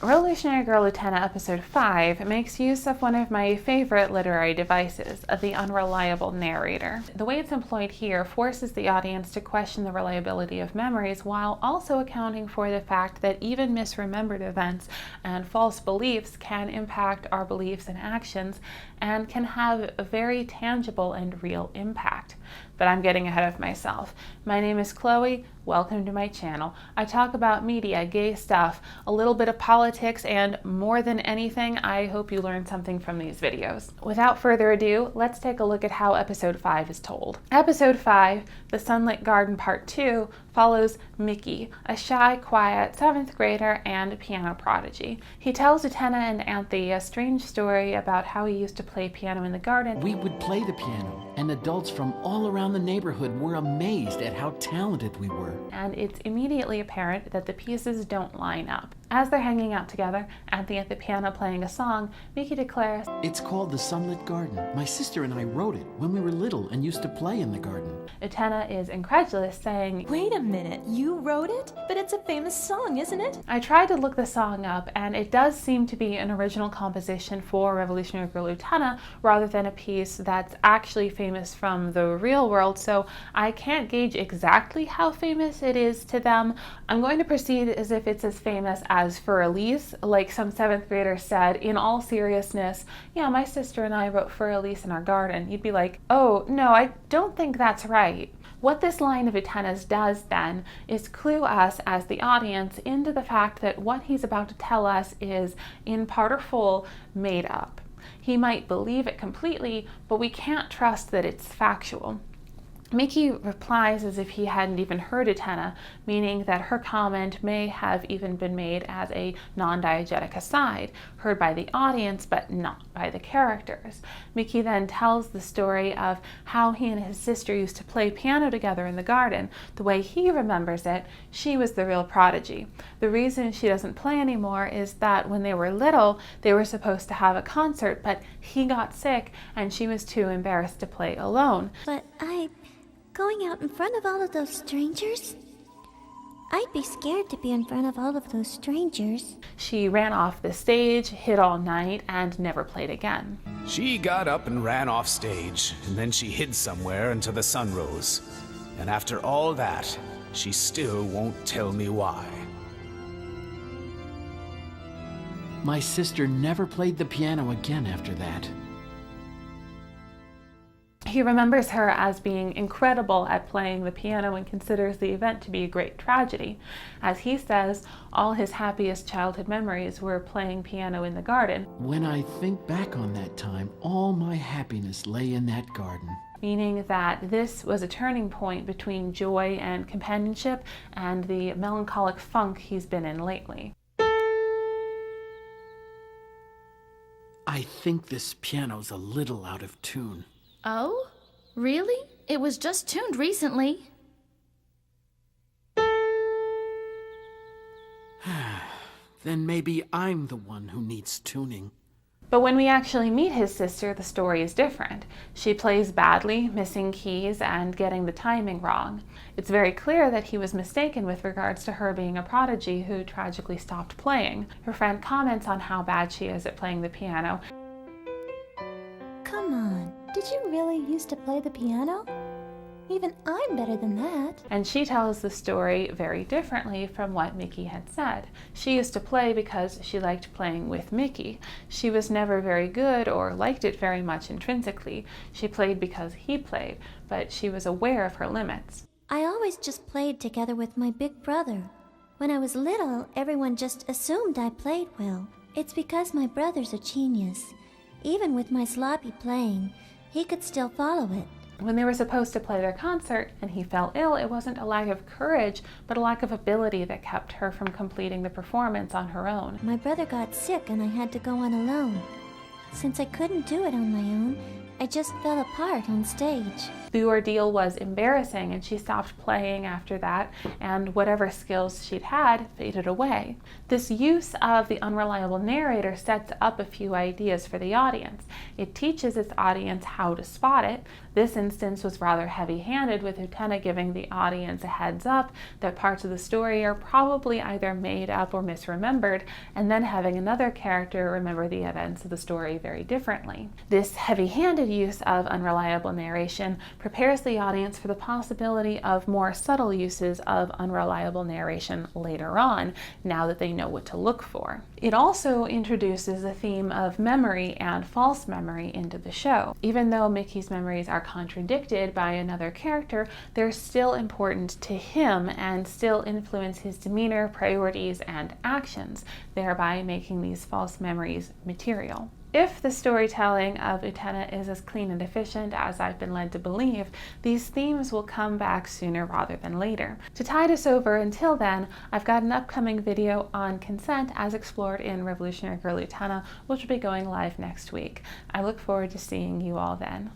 Revolutionary Girl Utena episode 5 makes use of one of my favorite literary devices, the Unreliable Narrator. The way it's employed here forces the audience to question the reliability of memories while also accounting for the fact that even misremembered events and false beliefs can impact our beliefs and actions and can have a very tangible and real impact. But I'm getting ahead of myself. My name is Chloe. Welcome to my channel. I talk about media, gay stuff, a little bit of politics, and more than anything, I hope you learn something from these videos. Without further ado, let's take a look at how episode 5 is told. Episode 5, The Sunlit Garden Part 2, follows Mickey, a shy, quiet 7th grader and piano prodigy. He tells Utena and Anthe a strange story about how he used to play piano in the garden. We would play the piano, and adults from all around the neighborhood were amazed at how talented we were. And it's immediately apparent that the pieces don't line up. As they're hanging out together, Anthe at the piano playing a song, Mickey declares, "It's called The Sunlit Garden. My sister and I wrote it when we were little and used to play in the garden." Utena is incredulous, saying, "Wait a minute, you wrote it? But it's a famous song, isn't it?" I tried to look the song up, and it does seem to be an original composition for Revolutionary Girl Utena rather than a piece that's actually famous from the real world, so I can't gauge exactly how famous it is to them. I'm going to proceed as if it's as famous as for Elise, like some 7th grader said, in all seriousness, "Yeah, my sister and I wrote for Elise in our garden." You'd be like, "Oh, no, I don't think that's right." What this line of Utena's does then is clue us as the audience into the fact that what he's about to tell us is, in part or full, made up. He might believe it completely, but we can't trust that it's factual. Mickey replies as if he hadn't even heard Utena, meaning that her comment may have even been made as a non-diegetic aside, heard by the audience but not by the characters. Mickey then tells the story of how he and his sister used to play piano together in the garden. The way he remembers it, she was the real prodigy. The reason she doesn't play anymore is that when they were little, they were supposed to have a concert, but he got sick and she was too embarrassed to play alone. But going out in front of all of those strangers? I'd be scared to be in front of all of those strangers. She ran off the stage, hid all night, and never played again. She got up and ran off stage, and then she hid somewhere until the sun rose. And after all that, she still won't tell me why. My sister never played the piano again after that. He remembers her as being incredible at playing the piano and considers the event to be a great tragedy. As he says, all his happiest childhood memories were playing piano in the garden. When I think back on that time, all my happiness lay in that garden. Meaning that this was a turning point between joy and companionship and the melancholic funk he's been in lately. I think this piano's a little out of tune. Oh? Really? It was just tuned recently. Then maybe I'm the one who needs tuning. But when we actually meet his sister, the story is different. She plays badly, missing keys, and getting the timing wrong. It's very clear that he was mistaken with regards to her being a prodigy who tragically stopped playing. Her friend comments on how bad she is at playing the piano. Come on, did you really used to play the piano? Even I'm better than that. And she tells the story very differently from what Mickey had said. She used to play because she liked playing with Mickey. She was never very good or liked it very much intrinsically. She played because he played, but she was aware of her limits. I always just played together with my big brother. When I was little, everyone just assumed I played well. It's because my brother's a genius. Even with my sloppy playing, he could still follow it. When they were supposed to play their concert and he fell ill, it wasn't a lack of courage, but a lack of ability that kept her from completing the performance on her own. My brother got sick and I had to go on alone. Since I couldn't do it on my own, I just fell apart on stage. The ordeal was embarrassing and she stopped playing after that, and whatever skills she'd had faded away. This use of the unreliable narrator sets up a few ideas for the audience. It teaches its audience how to spot it. This instance was rather heavy-handed, with Utena giving the audience a heads up that parts of the story are probably either made up or misremembered, and then having another character remember the events of the story very differently. This heavy-handed use of unreliable narration prepares the audience for the possibility of more subtle uses of unreliable narration later on, now that they know what to look for. It also introduces a theme of memory and false memory into the show. Even though Mickey's memories are contradicted by another character, they're still important to him and still influence his demeanor, priorities, and actions, thereby making these false memories material. If the storytelling of Utena is as clean and efficient as I've been led to believe, these themes will come back sooner rather than later. To tide us over until then, I've got an upcoming video on consent as explored in Revolutionary Girl Utena, which will be going live next week. I look forward to seeing you all then.